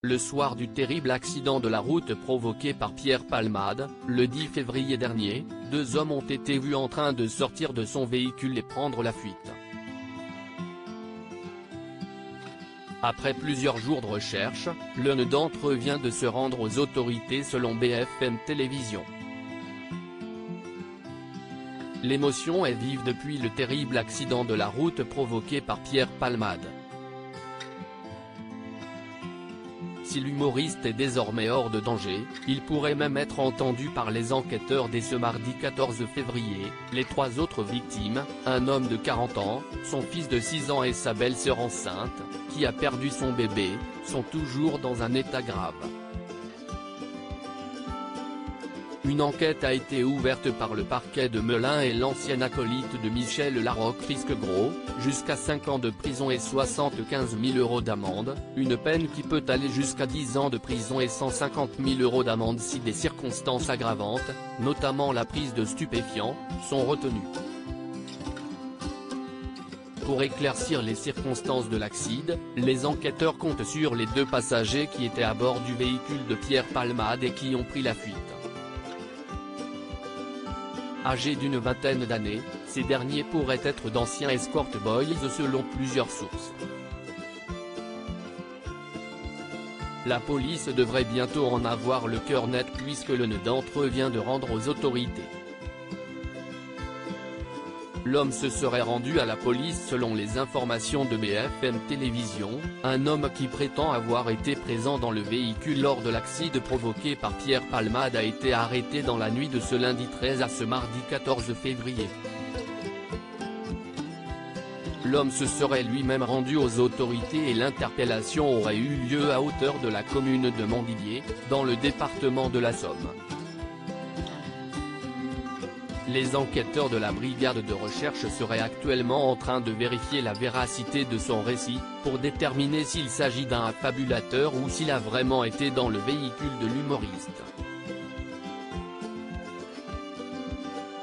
Le soir du terrible accident de la route provoqué par Pierre Palmade, le 10 février dernier, 2 hommes ont été vus en train de sortir de son véhicule et prendre la fuite. Après plusieurs jours de recherche, l'un d'entre eux vient de se rendre aux autorités selon BFM Télévision. L'émotion est vive depuis le terrible accident de la route provoqué par Pierre Palmade. Si l'humoriste est désormais hors de danger, il pourrait même être entendu par les enquêteurs dès ce mardi 14 février. Les 3 autres victimes, un homme de 40 ans, son fils de 6 ans et sa belle-sœur enceinte, qui a perdu son bébé, sont toujours dans un état grave. Une enquête a été ouverte par le parquet de Melun et l'ancien acolyte de Michel Larocque risque gros, jusqu'à 5 ans de prison et 75 000 € d'amende, une peine qui peut aller jusqu'à 10 ans de prison et 150 000 € d'amende si des circonstances aggravantes, notamment la prise de stupéfiants, sont retenues. Pour éclaircir les circonstances de l'accident, les enquêteurs comptent sur les 2 passagers qui étaient à bord du véhicule de Pierre Palmade et qui ont pris la fuite. Âgés d'une vingtaine d'années, ces derniers pourraient être d'anciens escort boys selon plusieurs sources. La police devrait bientôt en avoir le cœur net puisque l'un d'entre eux vient de rendre aux autorités. L'homme se serait rendu à la police selon les informations de BFM Télévision, un homme qui prétend avoir été présent dans le véhicule lors de l'accident provoqué par Pierre Palmade a été arrêté dans la nuit de ce lundi 13 à ce mardi 14 février. L'homme se serait lui-même rendu aux autorités et l'interpellation aurait eu lieu à hauteur de la commune de Montdidier, dans le département de la Somme. Les enquêteurs de la brigade de recherche seraient actuellement en train de vérifier la véracité de son récit, pour déterminer s'il s'agit d'un affabulateur ou s'il a vraiment été dans le véhicule de l'humoriste.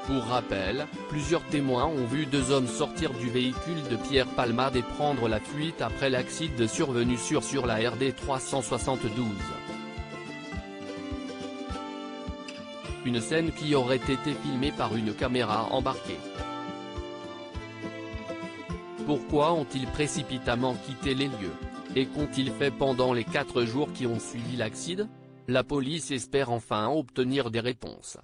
Pour rappel, plusieurs témoins ont vu 2 hommes sortir du véhicule de Pierre Palmade et prendre la fuite après l'accident survenu sur la RD 372. Une scène qui aurait été filmée par une caméra embarquée. Pourquoi ont-ils précipitamment quitté les lieux? Et qu'ont-ils fait pendant les 4 jours qui ont suivi l'accident? La police espère enfin obtenir des réponses.